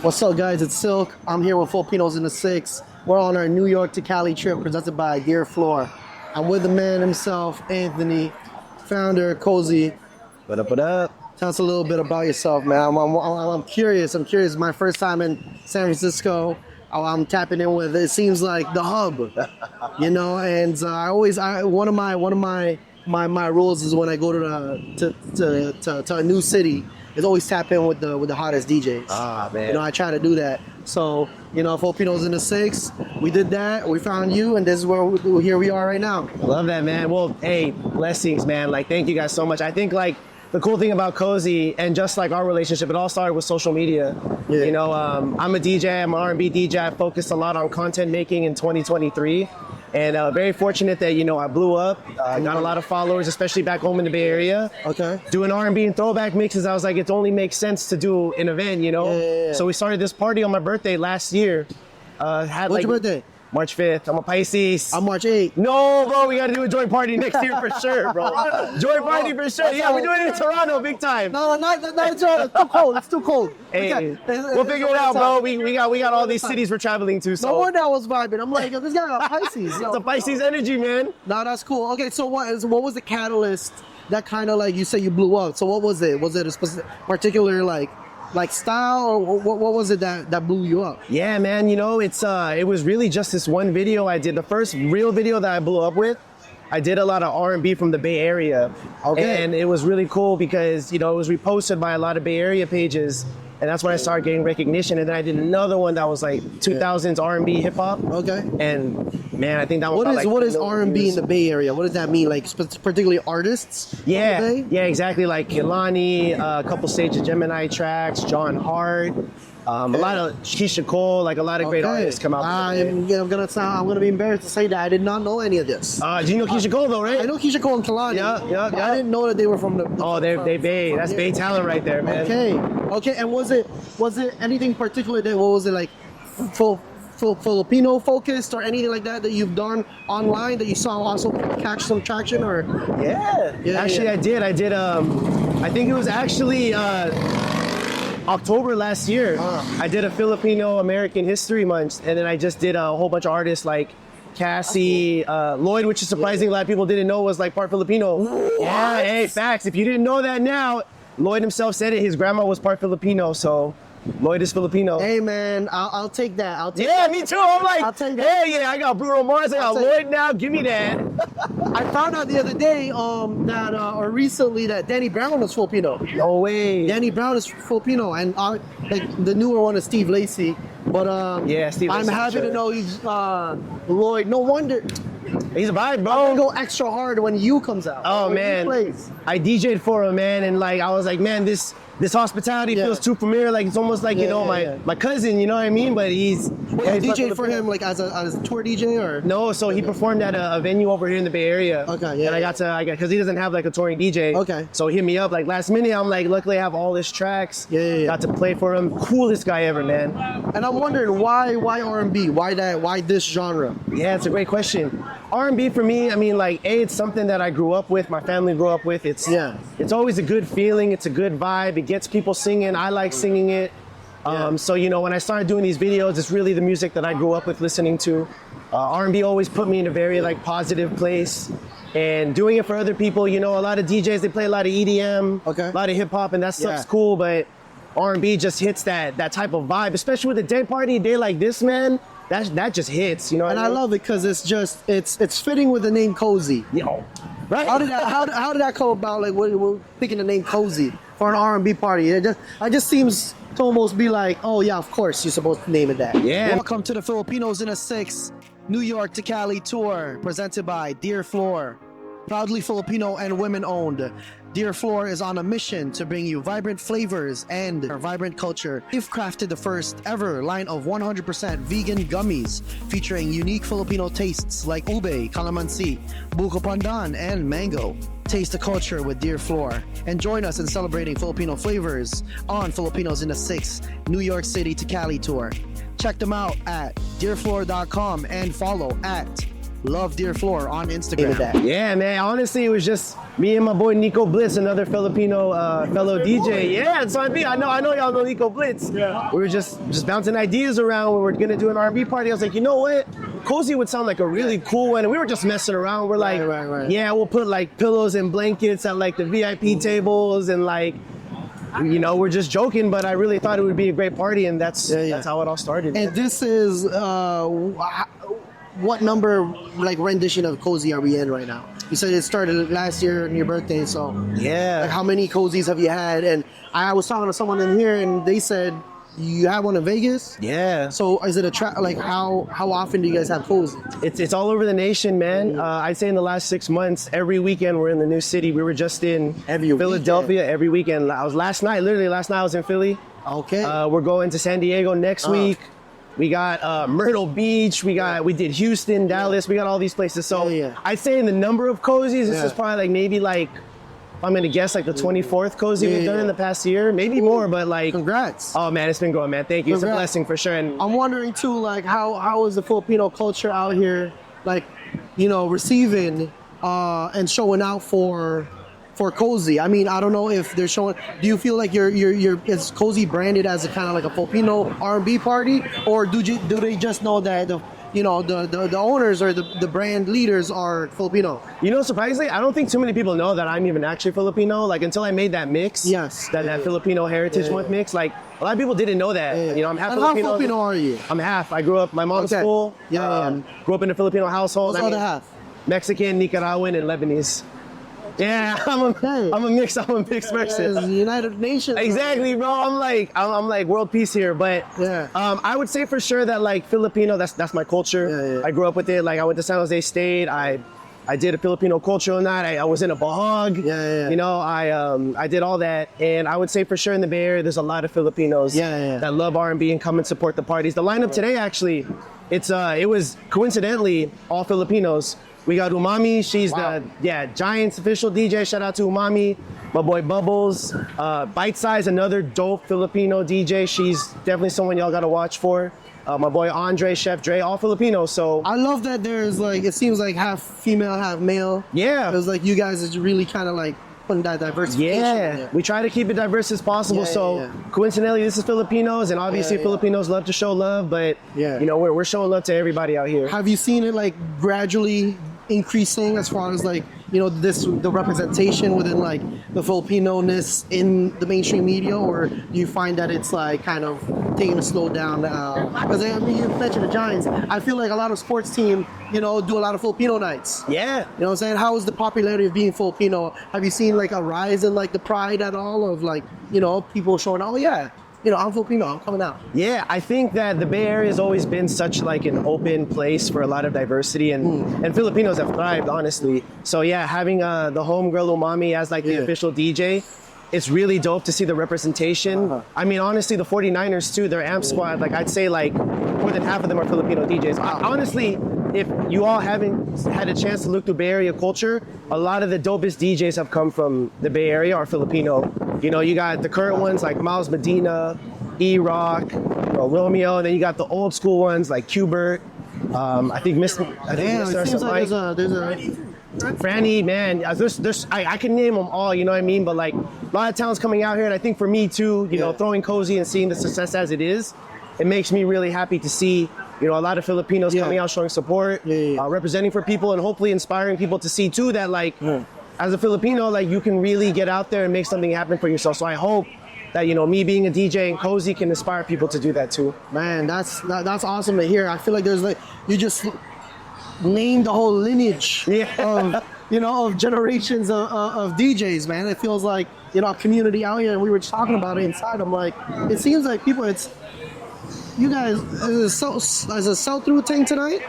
What's up, guys? It's Silk. I'm here with Filipinos in the Six. We're on our New York to Cali trip presented by Dear Flor. I'm with the man himself, Anthony, founder of COZY. What up, what up? Tell us a little bit about yourself, man. I'm curious. I'm curious. My first time in San Francisco. I'm tapping in with, it seems like, the hub, you know. And one of my rules is when I go to a new city, is always tap in with the hottest DJs. Ah, man. You know, I try to do that. So, you know, Filipinos in the Six, we did that. We found you, and this is where here we are right now. Love that, man. Well, hey, blessings, man. Like, thank you guys so much. I think, like, the cool thing about COZY and just like our relationship, it all started with social media. Yeah. You know, I'm a DJ, I'm an R&B DJ. I focused a lot on content making in 2023. And very fortunate that, you know, I blew up. I got a lot of followers, especially back home in the Bay Area. Okay. Doing R&B and throwback mixes, I was like, it only makes sense to do an event, you know? Yeah. So we started this party on my birthday last year. What's your birthday? March 5th. I'm a Pisces. I'm March 8th. No, bro, we gotta do a joint party next year for sure, bro. Joint party for sure. Yeah, we're doing it in Toronto, big time. No, not it's too cold. It's too cold. Hey, we'll figure it out, bro. We got all these cities we're traveling to. So No wonder I was vibing. I'm like, yo, this guy got Pisces. Yo. it's a Pisces energy, man. No, that's cool. Okay, so what was the catalyst that kind of, like, you say you blew up? So what was it? Was it a specific, particular like style, or what was it that blew you up? Yeah, man. You know, it was really just this one video I did. The first real video that I blew up with. I did a lot of R&B from the Bay Area. Okay. And it was really cool because, you know, it was reposted by a lot of Bay Area pages. And that's when I started getting recognition. And then I did another one that was like 2000s R&B hip hop. Okay. And man, I think that was what is R&B in the Bay Area? What does that mean? Like particularly artists? Yeah, from the Bay? yeah, exactly. Like Kehlani, a couple Stage of Gemini tracks, John Hart, a lot of Keisha Cole, like a lot of great artists come out. I'm gonna be embarrassed to say that I did not know any of this. Do you know Keisha Cole though, right? I know Keisha Cole and Kehlani. Yeah. I didn't know that they were from the. Oh, they Bay. That's Bay talent right there, man. Okay. And was it anything particular that, what was it like, full Filipino focused or anything like that you've done online that you saw also catch some traction, or? Yeah. Actually, I did. I think it was actually October last year. I did a Filipino American History Month, and then I just did a whole bunch of artists like Cassie, Lloyd, which is surprising. A lot of people didn't know was like part Filipino. Yeah, hey, facts. If you didn't know that now, Lloyd himself said it. His grandma was part Filipino, so Lloyd is Filipino. Hey man, I'll take that. Yeah, me too. I'm like, I'll take that. hey, yeah, I got Brut Mars, I got Lloyd now. Give me that. I found out the other day or recently that Danny Brown was Filipino. No way. Danny Brown is Filipino, and like the newer one is Steve Lacy. But yeah, Steve I'm Lacy, happy sure. to know he's Lloyd. No wonder. He's a vibe, I'm bro. gonna go extra hard when you comes out. Oh when man, he plays. I DJ'd for him, man, and like I was like, man, this hospitality feels too familiar. Like it's almost like my cousin, you know what I mean? But he's DJ for him like as a tour DJ, or no? So he performed at a venue over here in the Bay Area. Okay, yeah. And I got because he doesn't have like a touring DJ. Okay. So he hit me up like last minute. I'm like, luckily I have all his tracks. Yeah. Got to play for him. Coolest guy ever, man. And I'm wondering why R&B? Why this genre? Yeah, it's a great question. R&B for me, I mean, like, it's something that I grew up with, my family grew up with. It's always a good feeling. It's a good vibe. It gets people singing. I like singing it. So, you know, when I started doing these videos, it's really the music that I grew up with listening to. R&B always put me in a very, like, positive place. And doing it for other people, you know, a lot of DJs, they play a lot of EDM, a lot of hip hop, and that stuff's cool, but R&B just hits that type of vibe, especially with a day party, a day like this, man. That just hits, you know. And I love it because it's fitting with the name COZY. Yo, right? How did that come about? Like, we're picking the name COZY for an R&B party. It just seems to almost be like, oh yeah, of course you're supposed to name it that. Yeah. Welcome to the Filipinos in the Six New York to Cali Tour, presented by Dear Flor. Proudly Filipino and women-owned, Dear Flor is on a mission to bring you vibrant flavors and a vibrant culture. We've crafted the first ever line of 100% vegan gummies featuring unique Filipino tastes like ube, calamansi, buko pandan, and mango. Taste the culture with Dear Flor and join us in celebrating Filipino flavors on Filipinos in the Six New York City to Cali Tour. Check them out at dearflor.com and follow at Love Dear Flor on Instagram. Yeah, man. Honestly, it was just me and my boy Nico Blitz, another Filipino fellow DJ. Yeah, so I know y'all know Nico Blitz. Yeah. We were just bouncing ideas around. We were gonna do an R&B party. I was like, you know what? Cozy would sound like a really cool one. And we were just messing around. We're like, yeah, we'll put like pillows and blankets at like the VIP tables and like, you know, we're just joking, but I really thought it would be a great party, and that's how it all started. And this is what number, like, rendition of Cozy are we in right now? You said it started last year on your birthday, so yeah. Like, how many Cozies have you had? And I was talking to someone in here, and they said you had one in Vegas. Yeah. So is it like how often do you guys have Cozy? It's all over the nation, man. I'd say in the last 6 months, every weekend we're in the new city. We were just in Philadelphia every weekend. Last night I was in Philly. Okay. We're going to San Diego next week. We got Myrtle Beach. We did Houston, Dallas. We got all these places. So I'd say in the number of Cozies, this is probably like maybe like, I'm gonna guess like the 24th Cozy we've done in the past year, maybe more, but like. Congrats. Oh man, it's been going, man. Thank you. Congrats. It's a blessing for sure. And I'm wondering too, like how is the Filipino culture out here, like, you know, receiving and showing out for Cozy? I mean, I don't know if they're showing. Do you feel like is Cozy branded as a kind of like a Filipino R&B party, or do they just know that the owners or the brand leaders are Filipino? You know, surprisingly, I don't think too many people know that I'm even actually Filipino. Like, until I made that mix, that Filipino heritage mix. Like, a lot of people didn't know that. You know, I'm half Filipino. How Filipino are you? I'm half. I grew up. My mom's full. Grew up in a Filipino household. What's the other half? Mexican, Nicaraguan, and Lebanese. Yeah, I'm a mixed person. United Nations. Exactly, bro. I'm like world peace here, but I would say for sure that like Filipino, that's my culture. I grew up with it. Like, I went to San Jose State. I did a Filipino cultural night. I was in a bahag. You know, I did all that, and I would say for sure in the Bay Area, there's a lot of Filipinos that love R&B and come and support the parties. The lineup today, actually, it was coincidentally all Filipinos. We got Umami. She's the Giants official DJ. Shout out to Umami. My boy Bubbles. Bite Size, another dope Filipino DJ. She's definitely someone y'all gotta watch for. My boy Andre, Chef Dre, all Filipinos. So I love that there's like, it seems like half female, half male. Yeah. It was like you guys is really kind of like putting that diversification. Yeah, we try to keep it diverse as possible. Coincidentally, this is Filipinos, and obviously Filipinos love to show love, but you know, we're showing love to everybody out here. Have you seen it like gradually increasing as far as like, you know, the representation within like the Filipino-ness in the mainstream media, or do you find that it's like kind of taking a slow down? Because I mean, you mentioned the Giants. I feel like a lot of sports teams, you know, do a lot of Filipino nights. Yeah. You know what I'm saying? How is the popularity of being Filipino? Have you seen like a rise in like the pride at all of like, you know, people showing, oh yeah, you know, I'm Filipino, I'm coming out? Yeah, I think that the Bay Area has always been such like an open place for a lot of diversity, and Filipinos have thrived, honestly. So yeah, having the homegirl Umami as like the official DJ, it's really dope to see the representation. I mean, honestly, the 49ers too, their amp squad, like I'd say like more than half of them are Filipino DJs. Honestly, if you all haven't had a chance to look through Bay Area culture, a lot of the dopest DJs have come from the Bay Area or Filipino. You know, you got the current ones like Miles Medina, E-Rock, Romeo, and then you got the old school ones like Qbert. I think Mr. It seems like there's a Franny, man, I can name them all, you know what I mean? But like, a lot of talent's coming out here, and I think for me too, you know, throwing Cozy and seeing the success as it is, it makes me really happy to see, you know, a lot of Filipinos coming out showing support, representing for people, and hopefully inspiring people to see too that like, as a Filipino, like you can really get out there and make something happen for yourself. So I hope that, you know, me being a DJ and Cozy can inspire people to do that too. Man, that's awesome to hear. I feel like there's like, you just named the whole lineage of, you know, of generations of DJs, man. It feels like, you know, a community out here, and we were just talking about it inside. I'm like, it seems like people, you guys, as a sell-through thing today?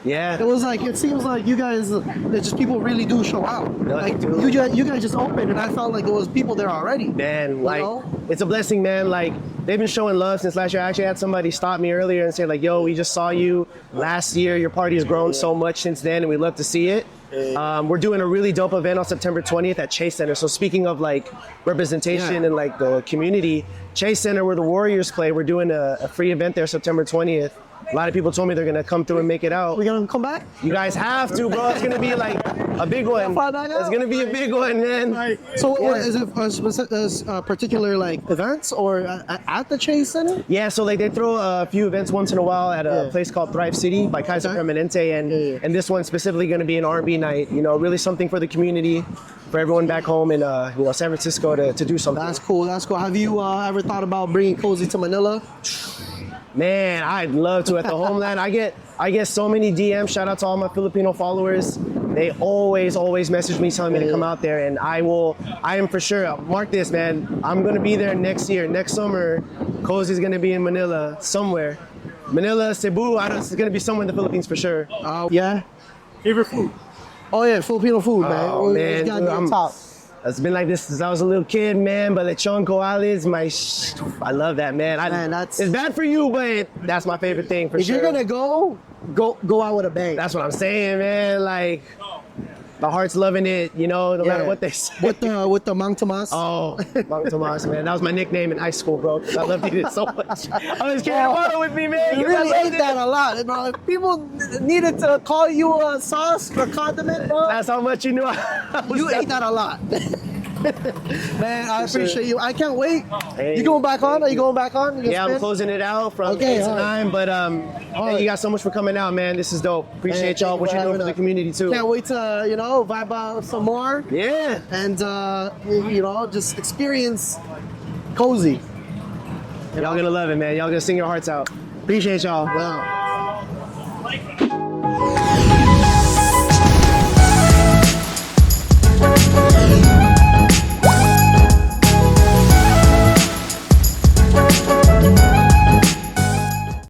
Yeah. It was like, it seems like you guys, just people really do show out. Like, you guys just opened, and I felt like there was people there already. Man, like, it's a blessing, man. Like, they've been showing love since last year. I actually had somebody stop me earlier and say like, yo, we just saw you last year. Your party has grown so much since then, and we love to see it. We're doing a really dope event on September 20th at Chase Center. So speaking of like representation and like the community, Chase Center where the Warriors play, we're doing a free event there September 20th. A lot of people told me they're gonna come through and make it out. We gonna come back? You guys have to, bro. It's gonna be like a big one. Fly back out? It's gonna be a big one, man. So what, is it particular like events or at the Chase Center? Yeah, so like they throw a few events once in a while at a place called Thrive City by Kaiser Permanente, and this one's specifically gonna be an R&B night. You know, really something for the community, for everyone back home in San Francisco to do something. That's cool. That's cool. Have you ever thought about bringing Cozy to Manila? Man, I'd love to. At the homeland, I get so many DMs. Shout out to all my Filipino followers. They always message me telling me to come out there, and I am for sure. Mark this, man. I'm gonna be there next year, next summer. Cozy's gonna be in Manila somewhere. Manila, Cebu. It's gonna be somewhere in the Philippines for sure. Yeah. Favorite food? Oh yeah, Filipino food, man. Oh, man, It's gotta be on top. It's been like this since I was a little kid, man. But lechon coales, I love that, man. It's bad for you, but that's my favorite thing for sure. If you're gonna go out with a bang. That's what I'm saying, man. Like, my heart's loving it, you know, no matter what they say. With the Mang Tomas. Oh, Mang Tomas, man. That was my nickname in high school, bro. I loved it so much. I was carrying water with me, man. You really ate that a lot, bro. People needed to call you a sauce or condiment, bro. That's how much you knew. You ate that a lot. Man, I appreciate you. I can't wait. Hey, you going back on? Are you going back on? Yeah, I'm closing it out from 8 to 9, but thank you guys so much for coming out, man. This is dope. Appreciate y'all, what you're doing for the community, too. Can't wait to, vibe out some more. Yeah. And, just experience Cozy. Y'all gonna love it, man. Y'all gonna sing your hearts out. Appreciate y'all. Wow.